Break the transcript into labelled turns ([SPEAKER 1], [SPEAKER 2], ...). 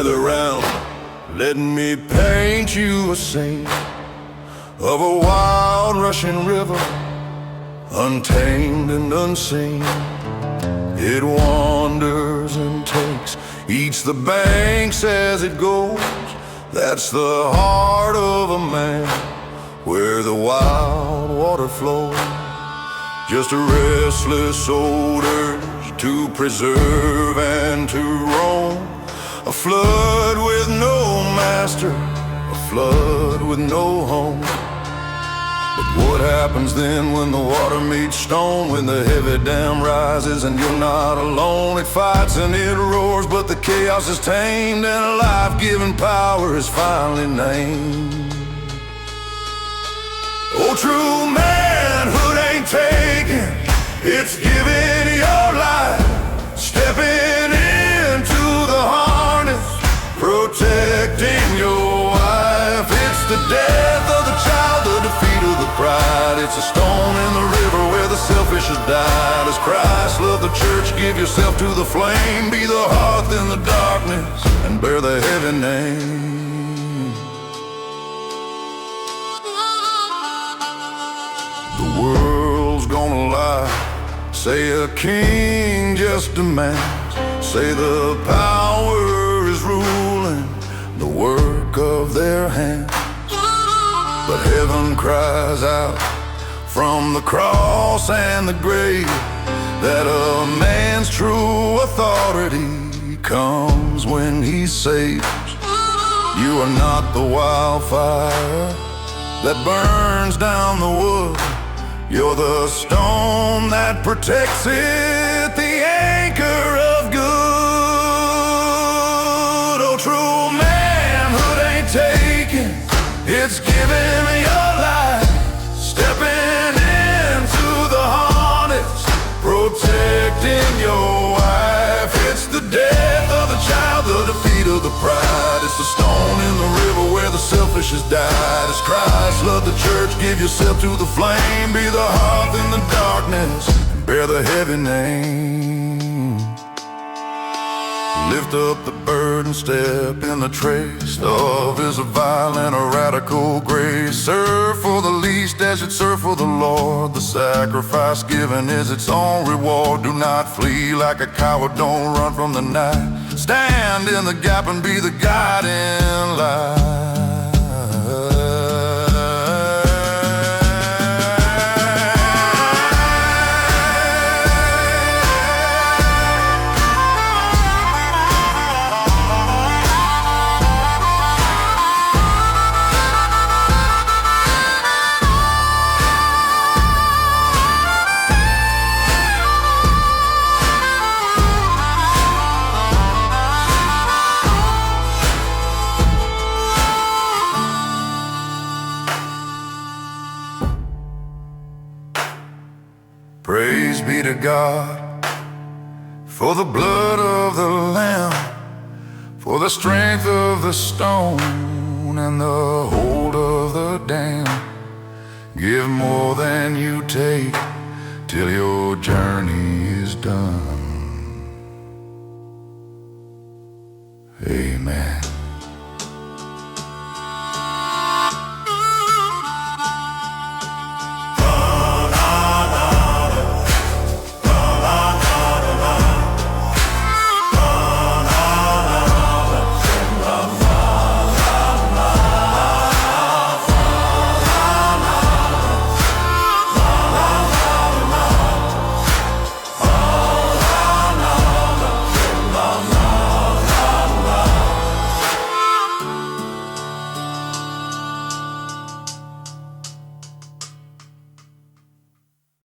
[SPEAKER 1] gather round, let me paint you a scene of a wild rushing river, untamed and unseen. It wanders and takes, eats the banks as it goes. That's the heart of a man, where the wild water flows. Just a restless old urge to preserve and to roam. A flood with no master, a flood with no home. But what happens then when the water meets stone? When the heavy dam rises and you're not alone? It fights and it roars, but the chaos is tamed, and a life-giving power is finally named. Oh, true manhood ain't taken, it's giving your life, stepping into the harness, protecting your wife. It's the death of the child, the defeat of the pride. It's a stone in the river where the selfish has died. As Christ loved the church, give yourself to the flame. Be the hearth in the darkness and bear the heavy name. The world's gonna lie, say a king just demands, say the power is ruling the work of their hands. But heaven cries out from the cross and the grave that a man's true authority comes when he saves. You are not the wildfire that burns down the wood. You're the stone that protects it, the anchor of good. Oh, true manhood ain't taken, it's giving your life, stepping into the harness, protecting your wife. It's the death of the child, the defeat of the pride. It's the stone in the river where the selfish has died. As Christ loved the church, give yourself to the flame. Be the hearth in the darkness and bear the heavy name. Lift up the burden, step in the trace. Love is a violent, a radical grace. Serve for the least as you'd serve for the Lord. The sacrifice given is its own reward. Do not flee like a coward, don't run from the night. Stand in the gap and be the guiding light. Praise be to God for the blood of the Lamb, for the strength of the stone and the hold of the dam. Give more than you take till your journey is done. Amen.